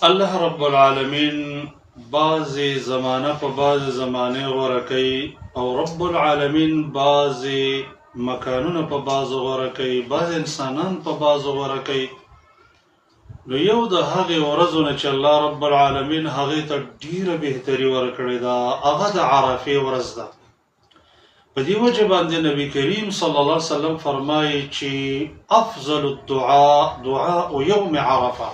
الله رب العالمین بعضی زمانه په بعضی زمانه غوره کوي او رب العالمین بعضی مکانونه په بعضو غوره کوي، بعض انسانان په بعضو غوره کوي. نو یو د هغې ورځو نه چې الله رب العالمین هغې ته ډیره بهتري ورکړې ده هغه د عرفې ورځ ده. په دې وجه باندې نبی کریم صلی الله علیه وسلم فرمایي چې افضل الدعاء دعاء یوم عرفه،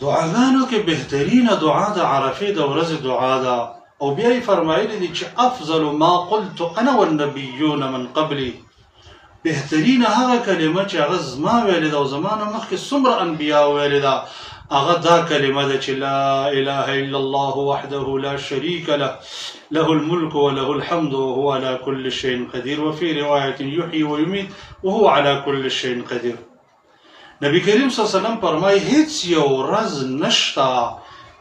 دعاګانو کې بهترینه دعا د عرفې د ورځې دعا ده. او بیا یې فرمایلی دي چې افضل ما قلت انا والنبیون من قبلی، بهترینه هغه کلمه چې هغه زما ویلې ده او زما نه مخکې څومره انبیا ویلې ده هغه دا کلمه ده چې لا اله الا الله وحده لا شریک له له الملك وله الحمد وهو على كل شيء قدير وفي رواية يحيي ويميت وهو على كل شيء قدير. نبی کریم صلی الله علیه وسلم فرمایي هیڅ یو ورځ نشته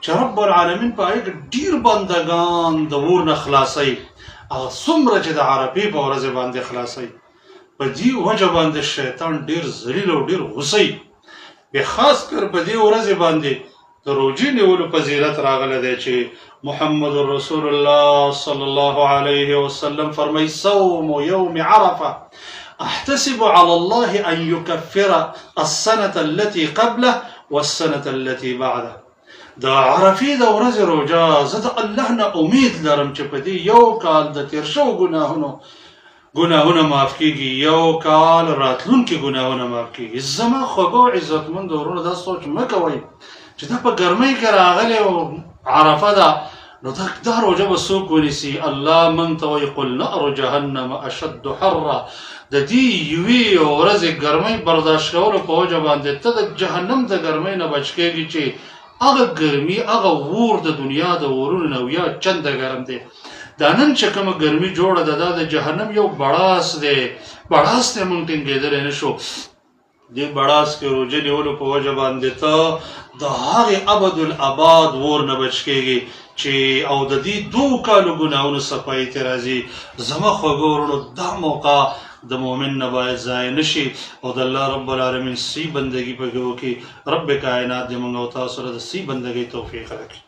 چې رب العالمین په هغې کې ډېر بندګان د اور نه خلاصوي هغه څومره چې د عرفې په ورځې باندې خلاصوي. په دې وجه باندې شیطان ډېر ذلیل او ډېر غوسه بیا خاص کر په دې ورځې باندې د روژې نیولو فضیلت راغلی دی چې محمد رسول الله صلی الله علیه وسلم فرمایي صوم یوم عرفه احتسب على الله ان يكفر السنه التي قبله والسنه التي بعده. د عرفې د ورځې روژه زه د الله نه امید لرم چې په دې یو کال د تیر شوو ګناهونه معاف کیږي، یو کال راتلونکي ګناهونه معاف کیږي. زما خوږو عزتمند ورونو دا سوچ مه کوئ چې دا په ګرمۍ کې راغلی او عرفه ده نو دا روژه به څوک ونیسي. الله موږ ته وایي قل نار جهنم اشد حرا، د دې یوې ورځې ګرمۍ برداشت کولو په وجه باندې ته د جهنم د ګرمۍ نه بچ کېږي چې هغه ګرمي هغه اور د دنیا د اورونو نه یا چنده ګرم دی. دا نن چې کومه ګرمي جوړه ده دا د جهنم یو بړاس دی، بړاس ته موږ ټینګېدلی نه شو. دې بړاس کې روژه نیولو په وجه باندې ته د هغې ابدالاباد اور نه بچ کېږي چې او د دې 2 کالو ګناهونو صفایي ته راځي. زما خوږو ورونو دا موقع د مؤمن نه باید ضایع نشي او د الله رب العالمین سی بندګي پکې وکړي. رب کائنات دې موږ او تاسو سره د سی بندګۍ توفیق راکړي.